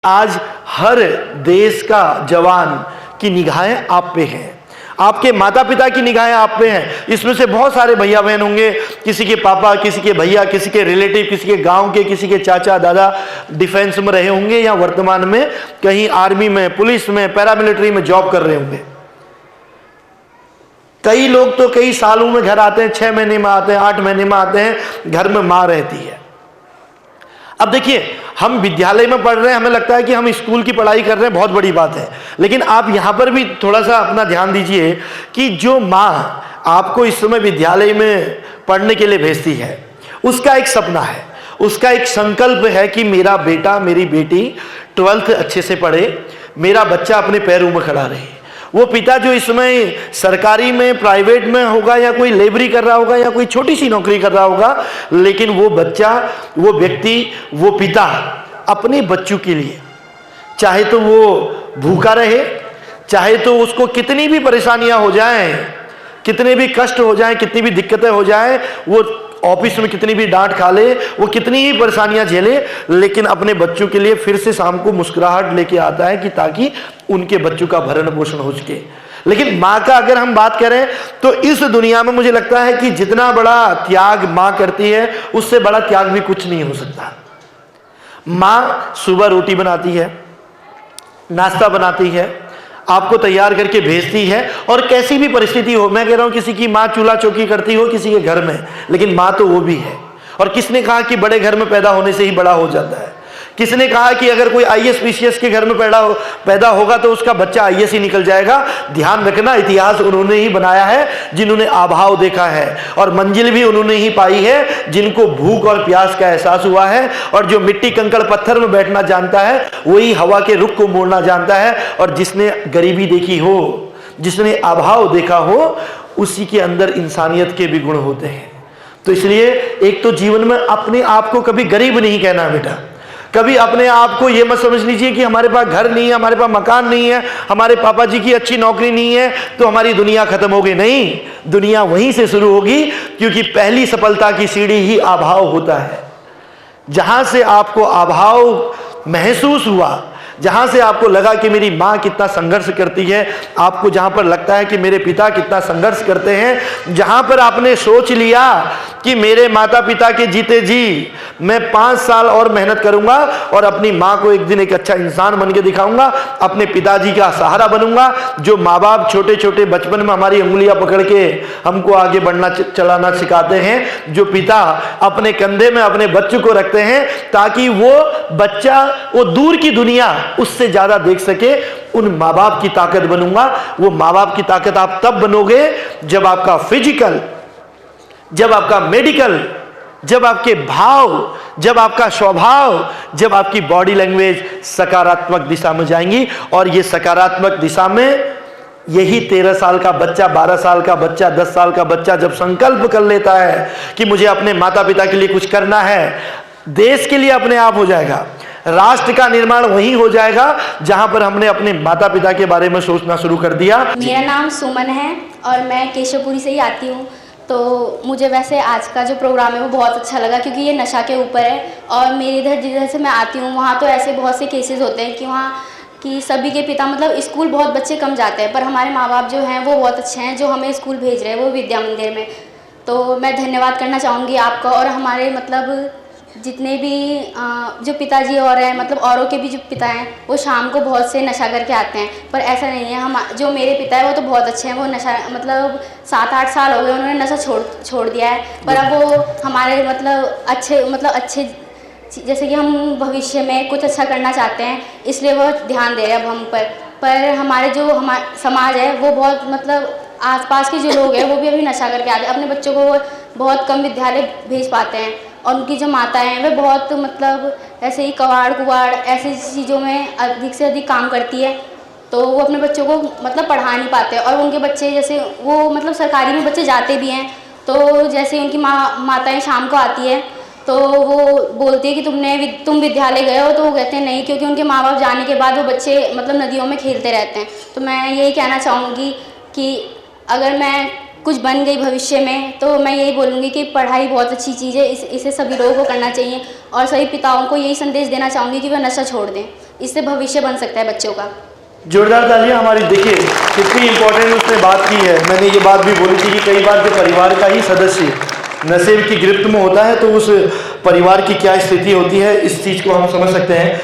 आज हर देश का जवान की निगाहें आप पे हैं, आपके माता पिता की निगाहें आप पे हैं। इसमें से बहुत सारे भैया बहन होंगे, किसी के पापा, किसी के भैया, किसी के रिलेटिव, किसी के गांव के, किसी के चाचा दादा डिफेंस में रहे होंगे या वर्तमान में कहीं आर्मी में, पुलिस में, पैरामिलिट्री में जॉब कर रहे होंगे। कई लोग तो कई सालों में घर आते हैं, 6 महीने में आते हैं, 8 महीने में आते हैं, घर में माँ रहती है। अब देखिए, हम विद्यालय में पढ़ रहे हैं, हमें लगता है कि हम स्कूल की पढ़ाई कर रहे हैं, बहुत बड़ी बात है। लेकिन आप यहाँ पर भी थोड़ा सा अपना ध्यान दीजिए कि जो माँ आपको इस समय विद्यालय में पढ़ने के लिए भेजती है, उसका एक सपना है, उसका एक संकल्प है कि मेरा बेटा, मेरी बेटी 12th अच्छे से पढ़े, मेरा बच्चा अपने पैरों में खड़ा रहे। वो पिता जो इस समय सरकारी में, प्राइवेट में होगा, या कोई लेबरी कर रहा होगा, या कोई छोटी सी नौकरी कर रहा होगा, लेकिन वो बच्चा, वो व्यक्ति, वो पिता अपने बच्चों के लिए, चाहे तो वो भूखा रहे, चाहे तो उसको कितनी भी परेशानियां हो जाएं, कितने भी कष्ट हो जाएं, कितनी भी दिक्कतें हो जाएं, वो ऑफिस में कितनी भी डांट खा ले, वो कितनी ही परेशानियां झेले, लेकिन अपने बच्चों के लिए फिर से शाम को मुस्कुराहट लेके आता है कि ताकि उनके बच्चों का भरण पोषण हो सके। लेकिन माँ का अगर हम बात करें तो इस दुनिया में मुझे लगता है कि जितना बड़ा त्याग माँ करती है, उससे बड़ा त्याग भी कुछ नहीं हो सकता। माँ सुबह रोटी बनाती है, नाश्ता बनाती है, आपको तैयार करके भेजती है, और कैसी भी परिस्थिति हो, मैं कह रहा हूं किसी की माँ चूल्हा चौकी करती हो किसी के घर में, लेकिन माँ तो वो भी है। और किसने कहा कि बड़े घर में पैदा होने से ही बड़ा हो जाता है? किसने कहा कि अगर कोई आईएएस पीसीएस के घर में पैदा होगा तो उसका बच्चा आईएएस ही निकल जाएगा? ध्यान रखना, इतिहास उन्होंने ही बनाया है जिन्होंने अभाव देखा है, और मंजिल भी उन्होंने ही पाई है जिनको भूख और प्यास का एहसास हुआ है। और जो मिट्टी कंकड़ पत्थर में बैठना जानता है, वही हवा के रुख को मोड़ना जानता है। और जिसने गरीबी देखी हो, जिसने अभाव देखा हो, उसी के अंदर इंसानियत के भी गुण होते हैं। तो इसलिए एक तो जीवन में अपने आप को कभी गरीब नहीं कहना बेटा। कभी अपने आप को ये मत समझ लीजिए कि हमारे पास घर नहीं है, हमारे पास मकान नहीं है, हमारे पापा जी की अच्छी नौकरी नहीं है तो हमारी दुनिया खत्म हो गई। नहीं, दुनिया वहीं से शुरू होगी, क्योंकि पहली सफलता की सीढ़ी ही अभाव होता है। जहां से आपको अभाव महसूस हुआ, जहां से आपको लगा कि मेरी माँ कितना संघर्ष करती है, आपको जहां पर लगता है कि मेरे पिता कितना संघर्ष करते हैं, जहां पर आपने सोच लिया कि मेरे माता पिता के जीते जी मैं 5 साल और मेहनत करूंगा और अपनी माँ को एक दिन एक अच्छा इंसान बन के दिखाऊंगा, अपने पिताजी का सहारा बनूंगा। जो माँ बाप छोटे छोटे बचपन में हमारी उंगलियां पकड़ के हमको आगे बढ़ना चलाना सिखाते हैं, जो पिता अपने कंधे में अपने बच्चों को रखते हैं ताकि वो बच्चा वो दूर की दुनिया उससे ज्यादा देख सके, उन माँ बाप की ताकत बनूंगा। वो माँ बाप की ताकत आप तब बनोगे जब आपका फिजिकल, जब आपका मेडिकल, जब आपके भाव, जब आपका स्वभाव, जब आपकी बॉडी लैंग्वेज सकारात्मक दिशा में जाएंगी। और ये सकारात्मक दिशा में यही 13 साल का बच्चा, 12 साल का बच्चा, 10 साल का बच्चा जब संकल्प कर लेता है कि मुझे अपने माता पिता के लिए कुछ करना है, देश के लिए अपने आप हो जाएगा। राष्ट्र का निर्माण वहीं हो जाएगा जहां पर हमने अपने माता पिता के बारे में सोचना शुरू कर दिया। मेरा नाम सुमन है और मैं केशवपुरी से ही आती हूँ। तो मुझे वैसे आज का जो प्रोग्राम है वो बहुत अच्छा लगा, क्योंकि ये नशा के ऊपर है। और मेरे इधर जिधर से मैं आती हूँ वहाँ तो ऐसे बहुत से केसेस होते हैं कि वहाँ कि सभी के पिता, मतलब स्कूल बहुत बच्चे कम जाते हैं, पर हमारे माँ बाप जो हैं वो बहुत अच्छे हैं, जो हमें स्कूल भेज रहे हैं, वो विद्या मंदिर में। तो मैं धन्यवाद करना चाहूँगी आपका। और हमारे मतलब जितने भी जो पिताजी और हैं, मतलब औरों के भी जो पिता हैं, वो शाम को बहुत से नशा करके आते हैं, पर ऐसा नहीं है। हम जो मेरे पिता है वो तो बहुत अच्छे हैं, वो नशा मतलब 7-8 साल हो गए उन्होंने नशा छोड़ दिया है, पर अब वो हमारे मतलब अच्छे जैसे कि हम भविष्य में कुछ अच्छा करना चाहते हैं, इसलिए वो ध्यान दे रहे हैं अब हम पर हमारे जो समाज है वो बहुत मतलब आसपास के जो लोग हैं वो भी अभी नशा करके आते हैं, अपने बच्चों को बहुत कम विद्यालय भेज पाते हैं। और उनकी जो माताएं हैं वे बहुत मतलब ऐसे ही कबाड़ कुबाड़ ऐसी चीज़ों में अधिक से अधिक काम करती है, तो वो अपने बच्चों को मतलब पढ़ा नहीं पाते। और उनके बच्चे जैसे वो मतलब सरकारी में बच्चे जाते भी हैं, तो जैसे उनकी माताएं शाम को आती है तो वो बोलती है कि तुम विद्यालय गए हो, तो वो कहते हैं नहीं, क्योंकि उनके माँ बाप जाने के बाद वो बच्चे मतलब नदियों में खेलते रहते हैं। तो मैं यही कहना चाहूँगी कि अगर मैं कुछ बन गई भविष्य में तो मैं यही बोलूँगी कि पढ़ाई बहुत अच्छी चीज़ है, इसे सभी लोगों को करना चाहिए। और सभी पिताओं को यही संदेश देना चाहूँगी कि वह नशा छोड़ दें। इससे भविष्य बन सकता है बच्चों का। जोरदार तालियां हमारी। देखिए कितनी इंपॉर्टेंट उसने बात की है। मैंने ये बात भी बोली थी कि कई बार जो परिवार का ही सदस्य नशे की गिरफ्त में होता है तो उस परिवार की क्या स्थिति होती है, इस चीज़ को हम समझ सकते हैं।